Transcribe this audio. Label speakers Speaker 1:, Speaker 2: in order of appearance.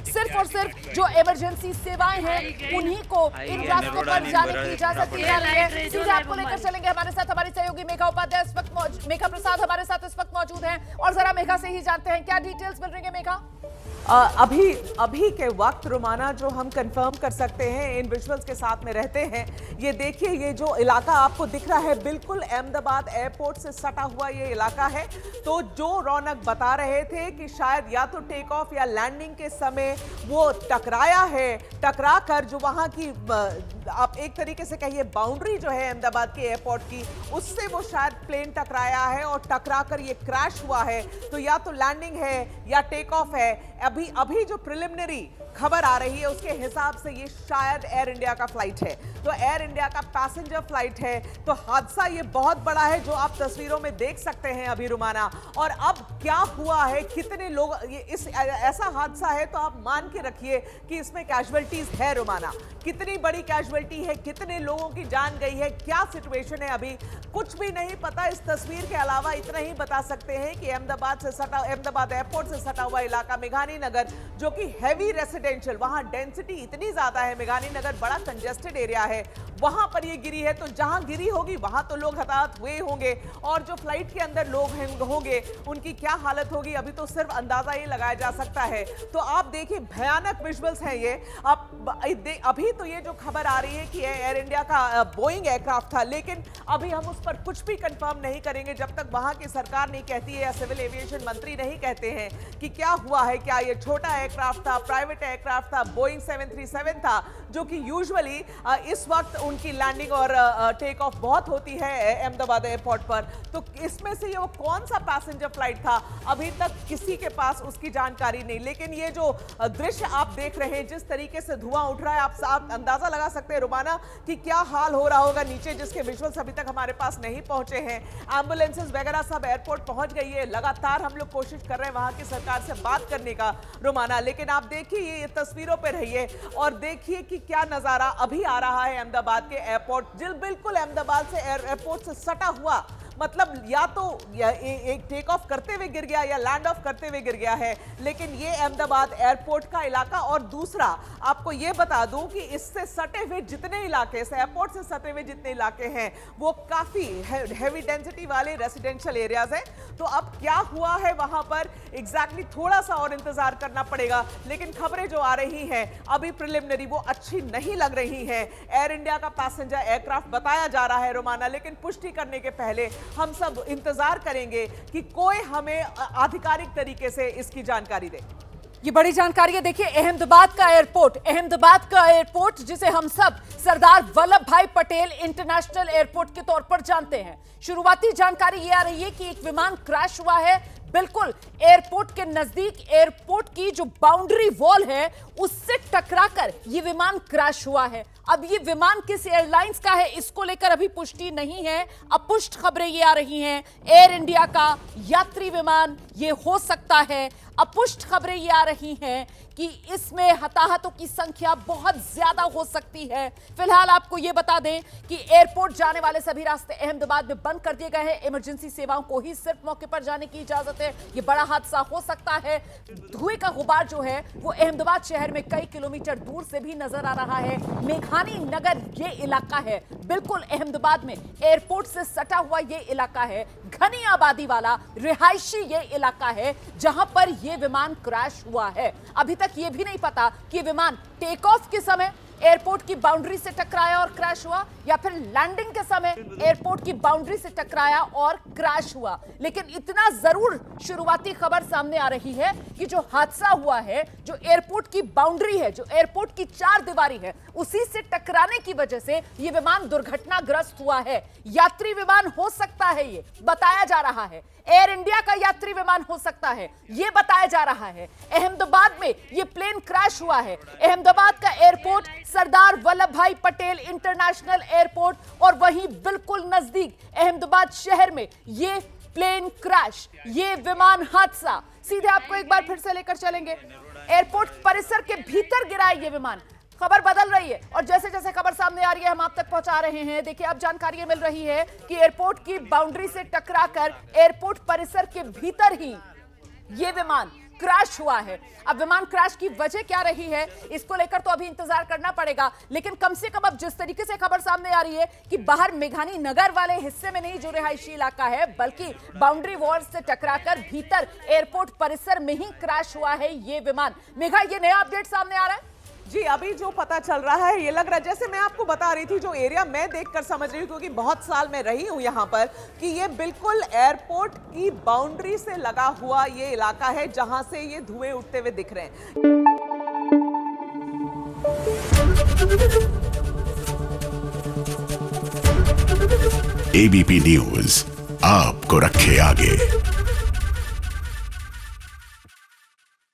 Speaker 1: सिर्फ और सिर्फ जो इमरजेंसी सेवाएं हैं उन्हीं को इन रास्तों पर जाने की इजाजत दी जा रही है। सीधे आपको लेकर चलेंगे, हमारे साथ हमारी सहयोगी मेघा उपाध्याय इस वक्त मेघा प्रसाद हमारे साथ इस वक्त मौजूद हैं और जरा मेघा से ही जानते हैं क्या डिटेल्स मिल रही है। मेघा,
Speaker 2: अभी के वक्त रोमाना जो हम कंफर्म कर सकते हैं इन विजुअल्स के साथ में रहते हैं, ये देखिए ये जो इलाका आपको दिख रहा है बिल्कुल अहमदाबाद एयरपोर्ट से सटा हुआ ये इलाका है। तो जो रौनक बता रहे थे कि शायद या तो टेक ऑफ या लैंडिंग के समय वो टकराया है, टकरा कर जो वहां की आप एक तरीके से कहिए बाउंड्री जो है अहमदाबाद के एयरपोर्ट की, उससे वो शायद प्लेन टकराया है और टकरा कर ये क्रैश हुआ है। तो या तो लैंडिंग है या टेक ऑफ है। अभी जो प्रिलिमिनरी खबर आ रही है उसके हिसाब से ये शायद एयर इंडिया का फ्लाइट है, तो एयर इंडिया का पैसेंजर फ्लाइट है। तो हादसा ये बहुत बड़ा है जो आप तस्वीरों में देख सकते हैं अभी रुमाना। और अब क्या हुआ है, कितने लोग ऐसा हादसा है तो आप मान के रखिए कि इसमें कैजुअलिटीज है रुमाना। कितनी बड़ी कैजुअलिटी है, कितने लोगों की जान गई है, क्या सिचुएशन है अभी कुछ भी नहीं पता। इस तस्वीर के अलावा इतना ही बता सकते हैं कि अहमदाबाद एयरपोर्ट से सटा हुआ इलाका मेघानी नगर जो कि हैवी रेसिडेंशियल, वहां डेंसिटी इतनी ज्यादा है, मेघानी नगर बड़ा कंजेस्टेड एरिया है, वहां पर ये गिरी है। तो जहां गिरी होगी वहां तो लोग हताहत हुए होंगे और जो फ्लाइट के अंदर लोग होंगे उनकी क्या हालत होगी अभी तो सिर्फ अंदाजा ही लगाया जा सकता है। तो आप देखिए भयानक विजुअल्स हैं ये। अभी तो ये जो खबर आ रही है कि एयर इंडिया का बोइंग एयरक्राफ्ट था, लेकिन अभी हम उस पर कुछ भी कंफर्म नहीं करेंगे जब तक वहां की सरकार नहीं कहती है या सिविल एविएशन मंत्री नहीं कहते हैं कि क्या हुआ है, क्या ये छोटा एयरक्राफ्ट था, प्राइवेट एयरक्राफ्ट था, बोइंग 737 था, जो कि यूजुअली इस वक्त उनकी लैंडिंग और टेक ऑफ बहुत होती है अहमदाबाद एयरपोर्ट पर। तो इसमें से ये वो कौन सा पैसेंजर फ्लाइट था अभी तक किसी के पास उसकी जानकारी नहीं। लेकिन ये जो दृश्य आप देख रहे हैं, जिस तरीके से धुआं उठ रहा है, आप अंदाजा लगा सकते हैं रुमाना कि क्या हाल हो रहा होगा नीचे, जिसके विजुअल्स अभी तक हमारे पास नहीं पहुंचे हैं। एम्बुलेंसेस वगैरह सब एयरपोर्ट पहुंच गई है, लगातार हम लोग कोशिश कर रहे हैं वहां की सरकार से बात करने का रुमाना। लेकिन आप देखिए ये तस्वीरों पे रहिए और देखिए कि क्या नजारा अभी आ रहा है अहमदाबाद के एयरपोर्ट। बिल्कुल अहमदाबाद से एयरपोर्ट से सटा हुआ, मतलब या तो एक टेक ऑफ करते हुए गिर गया या लैंड ऑफ करते हुए गिर गया है। लेकिन ये अहमदाबाद एयरपोर्ट का इलाका। और दूसरा आपको ये बता दूं कि इससे सटे हुए जितने इलाके, इस एयरपोर्ट से सटे हुए जितने इलाके हैं वो काफी हैवी डेंसिटी वाले रेसिडेंशियल एरियाज हैं। तो अब क्या हुआ है वहां पर एग्जैक्टली थोड़ा सा और इंतजार करना पड़ेगा। लेकिन खबरें जो आ रही हैं अभी प्रिलिमिनरी वो अच्छी नहीं लग रही हैं। एयर इंडिया का पैसेंजर एयरक्राफ्ट बताया जा रहा है रोमाना, लेकिन पुष्टि करने के पहले हम सब इंतजार करेंगे कि कोई हमें आधिकारिक तरीके से इसकी जानकारी दे।
Speaker 1: ये बड़ी जानकारी है। देखिए अहमदाबाद का एयरपोर्ट जिसे हम सब सरदार वल्लभ भाई पटेल इंटरनेशनल एयरपोर्ट के तौर पर जानते हैं। शुरुआती जानकारी ये आ रही है कि एक विमान क्रैश हुआ है बिल्कुल एयरपोर्ट के नजदीक। एयरपोर्ट की जो बाउंड्री वॉल है उससे टकराकर ये विमान क्रैश हुआ है। अब ये विमान किस एयरलाइंस का है इसको लेकर अभी पुष्टि नहीं है। अपुष्ट खबरें ये आ रही हैं एयर इंडिया का यात्री विमान ये हो सकता है। अपुष्ट खबरें ये आ रही हैं कि इसमें हताहतों की संख्या बहुत ज्यादा हो सकती है। फिलहाल आपको यह बता दें कि एयरपोर्ट जाने वाले सभी रास्ते अहमदाबाद में बंद कर दिए गए हैं। इमरजेंसी सेवाओं को ही सिर्फ मौके पर जाने की इजाजत है। यह बड़ा हादसा हो सकता है। धुएं का गुबार जो है वो अहमदाबाद शहर में कई किलोमीटर दूर से भी नजर आ रहा है। मेघानी नगर ये इलाका है, बिल्कुल अहमदाबाद में एयरपोर्ट से सटा हुआ ये इलाका है। घनी आबादी वाला रिहायशी ये इलाका है जहां पर यह विमान क्रैश हुआ है। अभी तक ये भी नहीं पता कि विमान टेक ऑफ के समय एयरपोर्ट की बाउंड्री से टकराया और क्रैश हुआ या फिर लैंडिंग के समय एयरपोर्ट की बाउंड्री से टकराया और क्रैश हुआ। लेकिन इतना जरूर शुरुआती खबर सामने आ रही है कि जो हादसा हुआ है, जो एयरपोर्ट की बाउंड्री है, जो एयरपोर्ट की चार दीवारी है, उसी से टकराने की वजह से यह विमान दुर्घटनाग्रस्त हुआ है। यात्री विमान हो सकता है, ये बताया जा रहा है। एयर इंडिया का यात्री विमान हो सकता है, यह बताया जा रहा है। अहमदाबाद में यह प्लेन क्रैश हुआ है। अहमदाबाद का एयरपोर्ट सरदार वल्लभ भाई पटेल इंटरनेशनल एयरपोर्ट और वहीं बिल्कुल नजदीक अहमदाबाद शहर में यह प्लेन क्रैश, यह विमान हादसा। सीधे आपको एक बार फिर से लेकर चलेंगे। एयरपोर्ट परिसर के भीतर गिरा है यह विमान। खबर बदल रही है और जैसे जैसे खबर सामने आ रही है हम आप तक पहुंचा रहे हैं। देखिए अब जानकारी मिल रही है कि एयरपोर्ट की बाउंड्री से टकराकर एयरपोर्ट परिसर के भीतर ही यह विमान क्रैश हुआ है। अब विमान क्रैश की वजह क्या रही है इसको लेकर तो अभी इंतजार करना पड़ेगा, लेकिन कम से कम अब जिस तरीके से खबर सामने आ रही है कि बाहर मेघानी नगर वाले हिस्से में नहीं जो रिहायशी इलाका है, बल्कि बाउंड्री वॉल से टकराकर भीतर एयरपोर्ट परिसर में ही क्रैश हुआ है ये विमान। मेघा, ये नया अपडेट सामने आ रहा है?
Speaker 2: जी, अभी जो पता चल रहा है ये लग रहा है, जैसे मैं आपको बता रही थी, जो एरिया मैं देखकर समझ रही हूँ क्योंकि बहुत साल मैं रही हूँ यहाँ पर, कि ये बिल्कुल एयरपोर्ट की बाउंड्री से लगा हुआ ये इलाका है जहां से ये धुएं उठते हुए दिख रहे हैं।
Speaker 3: एबीपी न्यूज आपको रखे आगे।